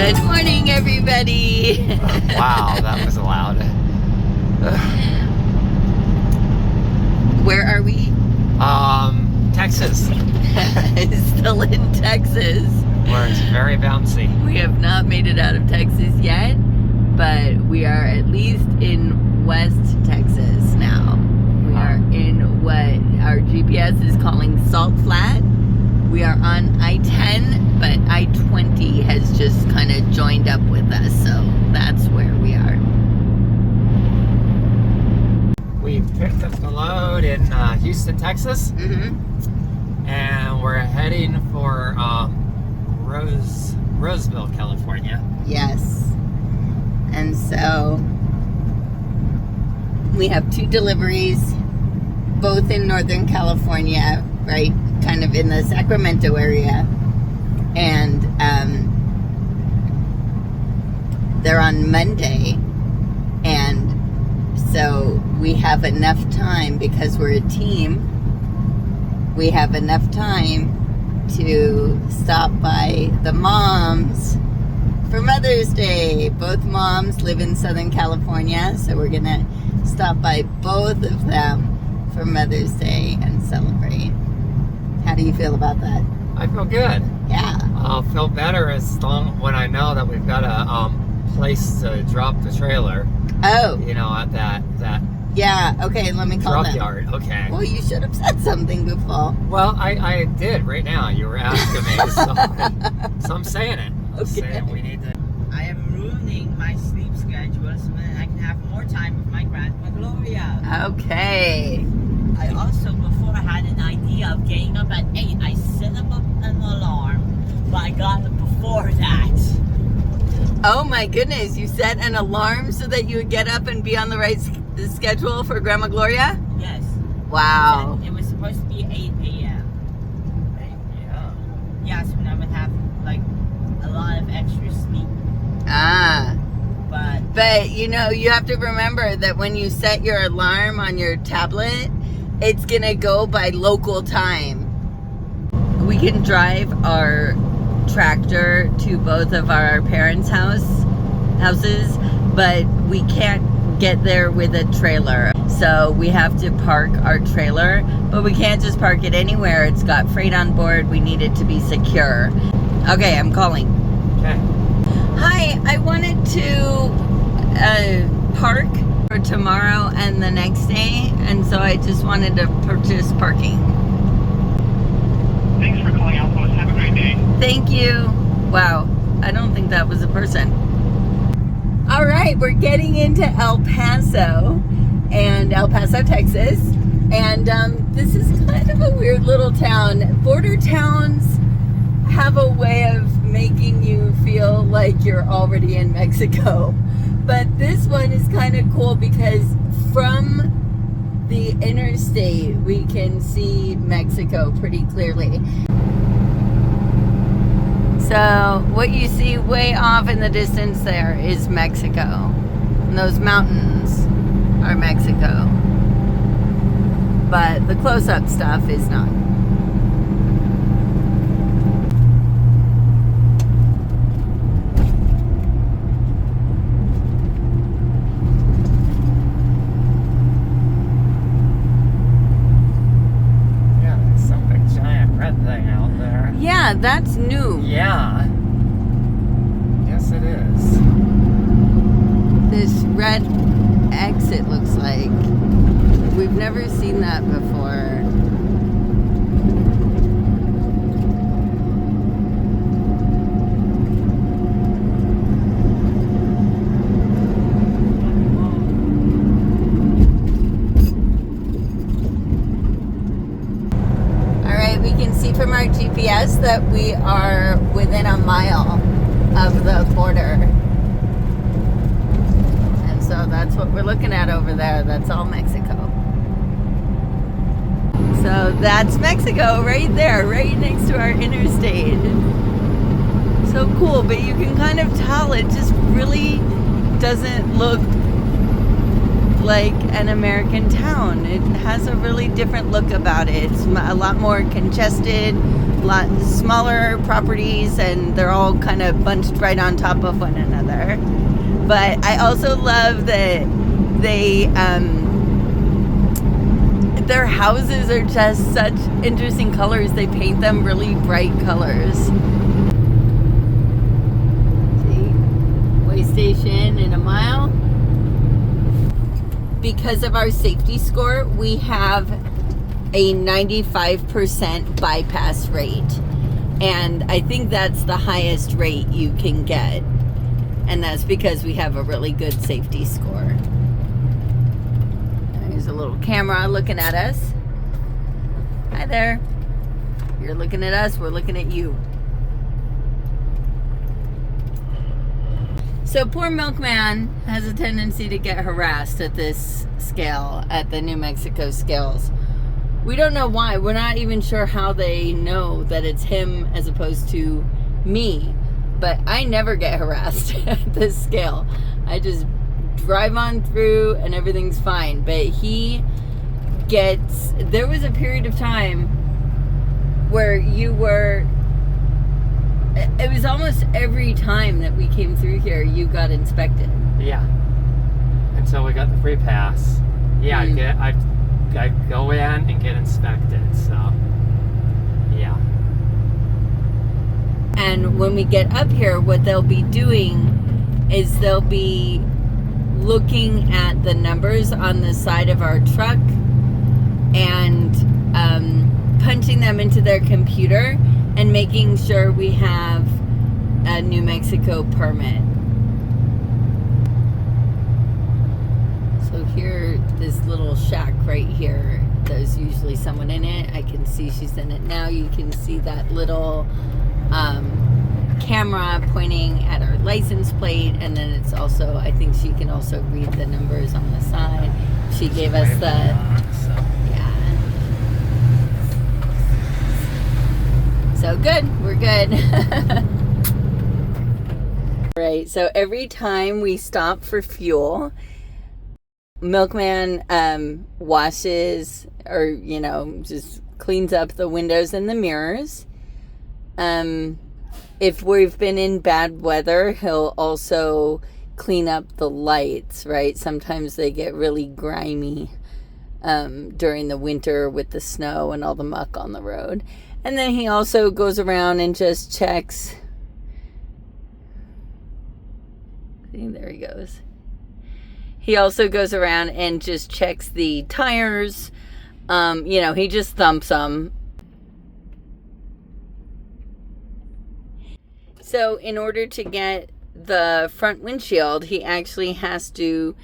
Good morning, everybody. Wow, that was loud. Where are we? Texas. Still in Texas. Where it's very bouncy. We have not made it out of Texas yet, but we are at least in West Texas now. We are in what our GPS is calling Salt Flat. We are on I-10, but I-20 has just kind of joined up with us, so that's where we are. We picked up the load in Houston, Texas, and we're heading for Roseville, California. Yes. And so we have 2 deliveries, both in Northern California, right? Kind of in the Sacramento area. And they're on Monday. And so we have enough time, because we're a team, we have enough time to stop by the moms for Mother's Day. Both moms live in Southern California, so we're gonna stop by both of them for Mother's Day and celebrate. How do you feel about that? I feel good. Yeah. I'll feel better when I know that we've got a place to drop the trailer. Oh. You know, at that Yeah, okay, let me call truck them. yard. Okay. Well, you should have said something before. Well, I did right now. You were asking me, so I'm saying it. I'm saying we need to. I am ruining my sleep schedule so that I can have more time with my grandma Gloria. Okay. I also, before, had an idea of getting up at 8. I set up an alarm, but I got up before that. Oh my goodness, you set an alarm so that you would get up and be on the right schedule for Grandma Gloria? Yes. Wow. It was supposed to be 8 a.m. Yeah. Yes, when I would have, like, a lot of extra sleep. Ah. But you know, you have to remember that when you set your alarm on your tablet, it's gonna go by local time. We can drive our tractor to both of our parents' houses, but we can't get there with a trailer. So we have to park our trailer, but we can't just park it anywhere. It's got freight on board. We need it to be secure. Okay, I'm calling. Okay. Hi, I wanted to park for tomorrow and the next day, and so I just wanted to purchase parking. Thanks for calling Outpost. Have a great day. Thank you. Wow, I don't think that was a person. All right, we're getting into El Paso, Texas, and this is kind of a weird little town. Border towns have a way of making you feel like you're already in Mexico, but this one is kind of cool because from the interstate we can see Mexico pretty clearly. So what you see way off in the distance there is Mexico. And those mountains are Mexico. But the close-up stuff is not. Yeah, there's some big giant red thing out there. Yeah, that's new. Yeah. Yes, it is. This red X, it looks like. We've never seen that before. All right, we can see from our GPS that we are within a mile of the border. And so that's what we're looking at over there. That's all Mexico. So that's Mexico right there, right next to our interstate. So cool, but you can kind of tell it just really doesn't look like an American town. It has a really different look about it. It's a lot more congested, a lot smaller properties, and they're all kind of bunched right on top of one another. But I also love that they, their houses are just such interesting colors. They paint them really bright colors. See, way station in a mile. Because of our safety score, we have a 95% bypass rate. And I think that's the highest rate you can get. And that's because we have a really good safety score. There's a little camera looking at us. Hi there. You're looking at us, we're looking at you. So poor Milkman has a tendency to get harassed at this scale, at the New Mexico scales. We don't know why. We're not even sure how they know that it's him as opposed to me. But I never get harassed at this scale. I just drive on through and everything's fine. But he gets... There was a period of time where you were... It was almost every time that we came through here, you got inspected. Yeah. Until we got the free pass. Yeah, I go in and get inspected, so... Yeah. And when we get up here, what they'll be doing is they'll be looking at the numbers on the side of our truck and punching them into their computer and making sure we have a New Mexico permit. So here, this little shack right here, there's usually someone in it. I can see she's in it now. You can see that little camera pointing at our license plate, and then it's also, I think she can also read the numbers on the side. She gave us the, yeah. So good, we're good. Right, so every time we stop for fuel, Milkman washes, or, you know, just cleans up the windows and the mirrors. If we've been in bad weather, he'll also clean up the lights, right? Sometimes they get really grimy during the winter with the snow and all the muck on the road. And then he also goes around and just checks. See, there he goes. He also goes around and just checks the tires. You know, he just thumps them. So in order to get the front windshield, he actually has to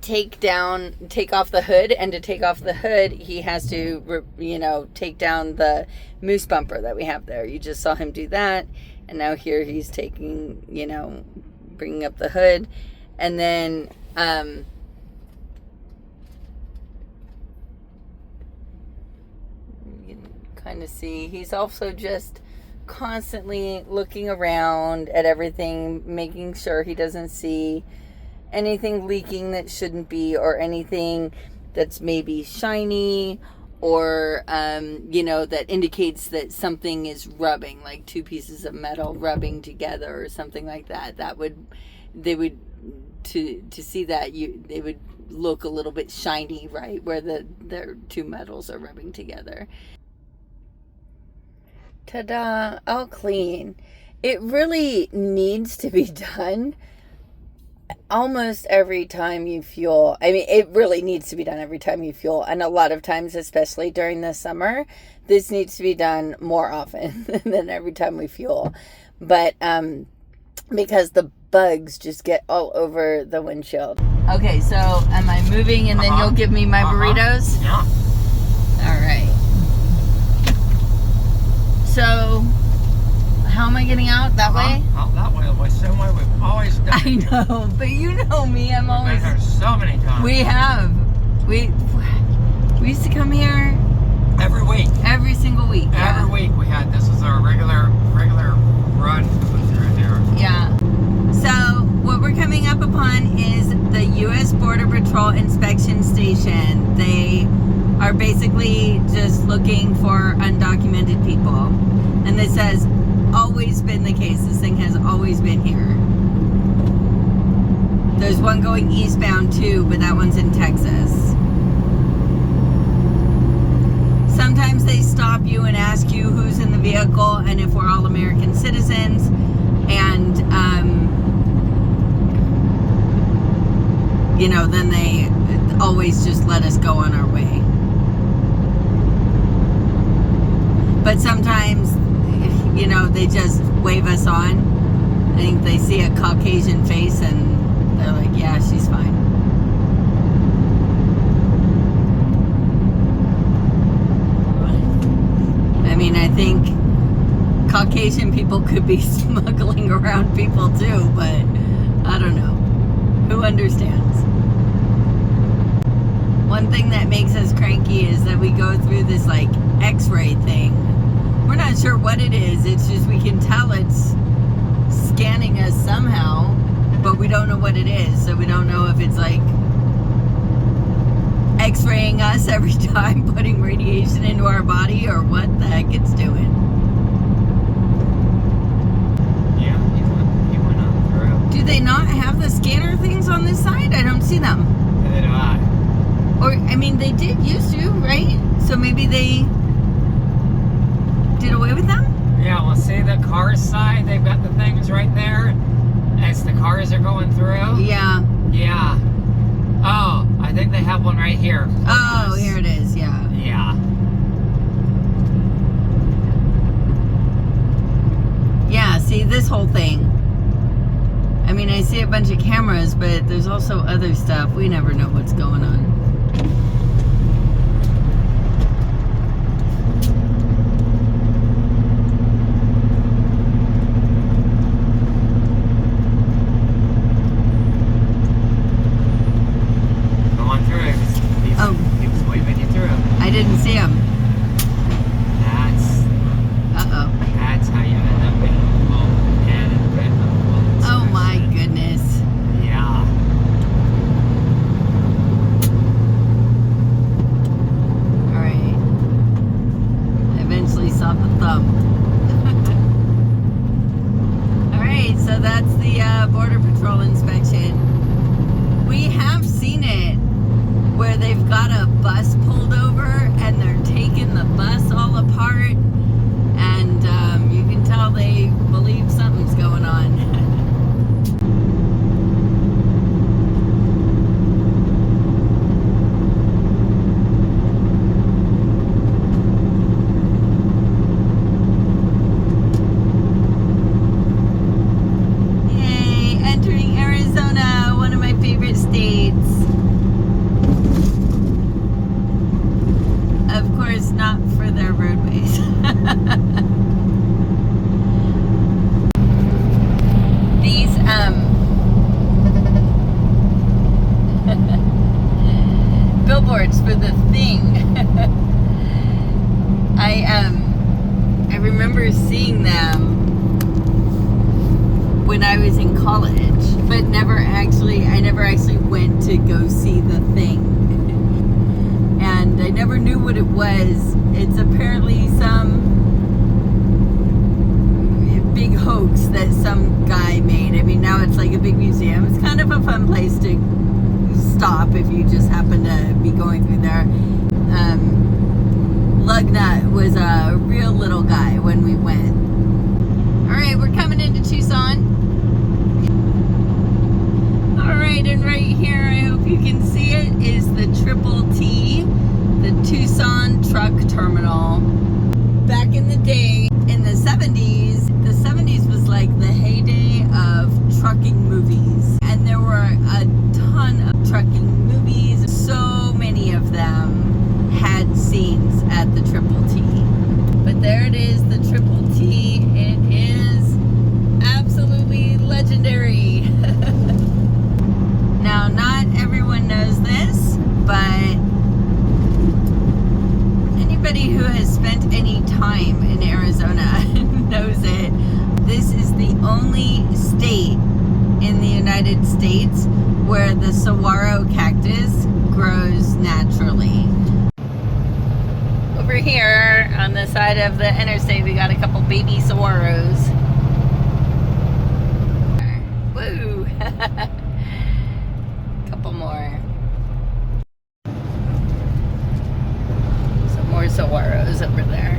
take off the hood, and to take off the hood, he has to, you know, take down the moose bumper that we have there. You just saw him do that, and now here he's taking, you know, bringing up the hood, and then you can kind of see he's also just constantly looking around at everything, making sure he doesn't see anything leaking that shouldn't be, or anything that's maybe shiny, or you know, that indicates that something is rubbing, like two pieces of metal rubbing together or something like that. To see that, they would look a little bit shiny, right, where their two metals are rubbing together. Ta-da, all clean. It really needs to be done almost every time you fuel. I mean, it really needs to be done every time you fuel. And a lot of times, especially during the summer, this needs to be done more often than every time we fuel. But because the bugs just get all over the windshield. Okay, so am I moving and then you'll give me my burritos? Yeah. All right. So, how am I getting out? That way? Out that way, the same way we've always done. I know, but you know me, I'm always... We've been here so many times. We have. We used to come here... Every week. Every single week, yeah. Every week we had, this is our regular run through here. Yeah. So, what we're coming up upon is the Patrol inspection station. They are basically just looking for undocumented people. And this has always been the case. This thing has always been here. There's one going eastbound too, but that one's in Texas. Sometimes they stop you and ask you who's in the vehicle and if we're all American citizens. And, you know, then they always just let us go on our way. But sometimes, you know, they just wave us on. I think they see a Caucasian face and they're like, yeah, she's fine. I mean, I think Caucasian people could be smuggling around people too, but I don't know. Who understands? One thing that makes us cranky is that we go through this like x-ray thing. We're not sure what it is. It's just we can tell it's scanning us somehow, but we don't know what it is. So we don't know if it's like x-raying us every time, putting radiation into our body, or what the heck it's doing. Yeah, he went on through. Do they not have the scanner things on this side? I don't see them. Neither do I. Or, I mean, they did used to, right? So maybe they did away with them? Yeah, well, see the cars side? They've got the things right there as the cars are going through. Yeah. Yeah. Oh, I think they have one right here. Oh, here it is, yeah. Yeah. Yeah, see, this whole thing. I mean, I see a bunch of cameras, but there's also other stuff. We never know what's going on. I didn't see him. That's how you end up getting a full head and a bit of a full Oh my goodness. Yeah. Alright. I eventually saw the thumb. Alright, so that's the Border Patrol inspection. We have seen it where they've got a bus pulled over and they're taking the bus all apart, and you can tell they believe something's going on. Yay, entering Arizona, one of my favorite states. Of course, not for their roadways. These, billboards for the thing. I remember seeing them when I was in college, but I never actually went to go see the thing. And I never knew what it was. It's apparently some big hoax that some guy made. I mean, now it's like a big museum. It's kind of a fun place to stop if you just happen to be going through there. Lugnut was a real little guy when we went. Alright, we're coming into Tucson. Alright, and right here, I hope you can see it, is the Triple T, the Tucson Truck Terminal. Back in the day, in the 70s was like the heyday of trucking movies. And there were a ton of trucking movies. So many of them had scenes at the Triple T. But there it is, the Triple T. It is absolutely legendary. Now, not everyone knows this, but anybody who has spent any time in Arizona knows it. This is the only state in the United United States where the saguaro cactus grows naturally. Over here on the side of the interstate, we got a couple baby saguaros. Woo! Couple more. Some more saguaros over there.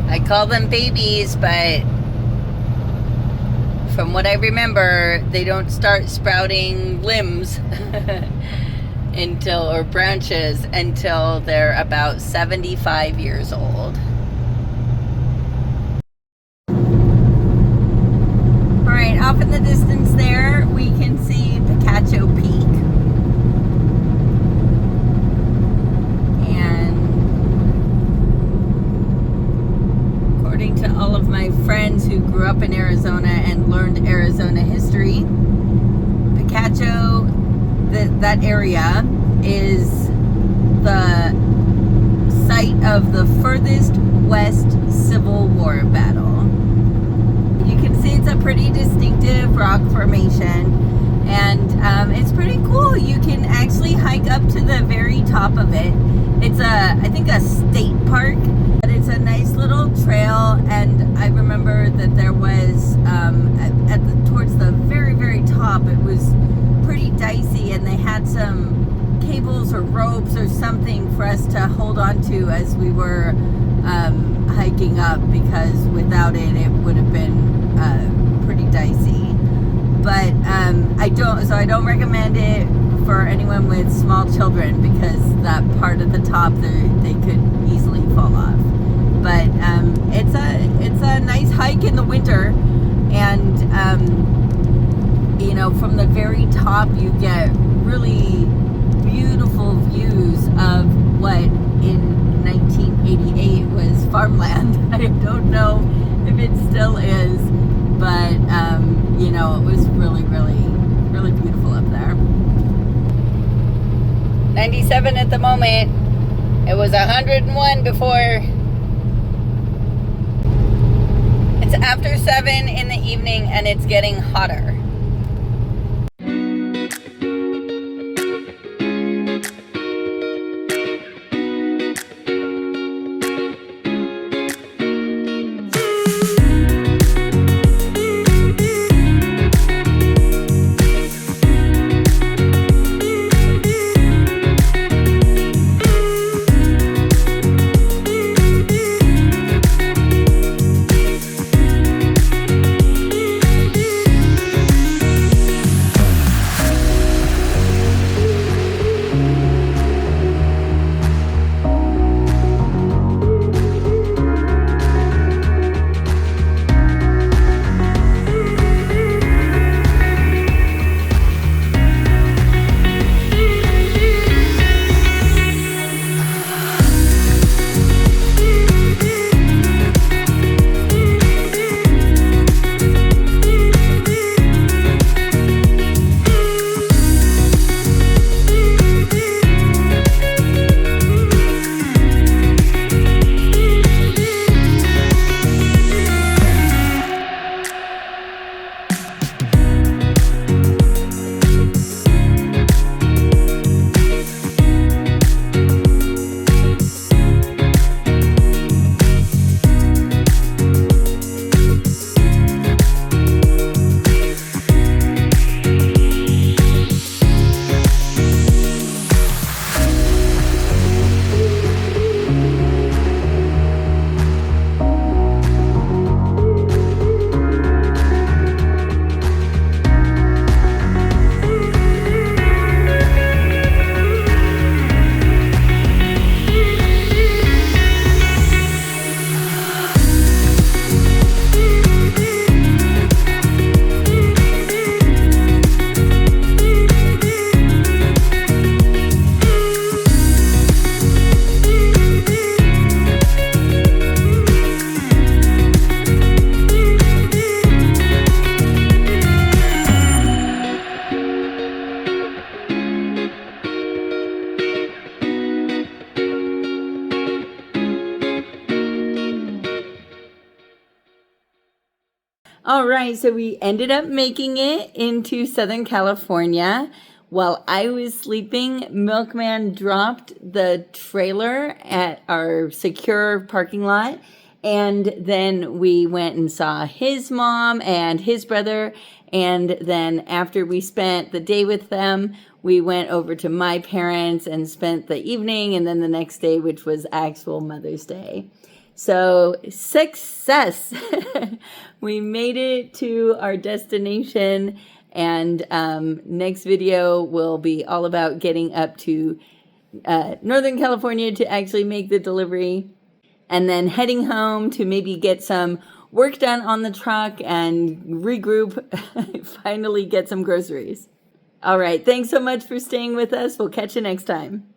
I call them babies, but from what I remember, they don't start sprouting limbs or branches until they're about 75 years old. All right, off in the distance there, we can see Picacho Peak. And according to all of my friends who grew up in Arizona and learned Arizona history, Picacho, that area is the site of the furthest west Civil War battle. You can see it's a pretty distinctive rock formation, and it's pretty cool. You can actually hike up to the very top of it. It's I think a state park, but it's a nice little trail. And I remember that there was towards the very, very top, it was pretty dicey, and they had some cables or ropes or something for us to hold on to as we were hiking up, because without it, it would have been pretty dicey. But I don't recommend it for anyone with small children, because that part at the top, they could easily fall off. But it's a nice hike in the winter, and you know, from the very top you get really beautiful views of what in 1988 was farmland. I don't know if it still is, but you know, it was really, really, really beautiful up there. 97 at the moment. It was 101 before. It's after 7 in the evening and it's getting hotter. All right, so we ended up making it into Southern California. While I was sleeping, Milkman dropped the trailer at our secure parking lot. And then we went and saw his mom and his brother. And then after we spent the day with them, we went over to my parents and spent the evening and then the next day, which was actual Mother's Day. So success! We made it to our destination, and next video will be all about getting up to Northern California to actually make the delivery, and then heading home to maybe get some work done on the truck and regroup, finally get some groceries. All right, thanks so much for staying with us. We'll catch you next time.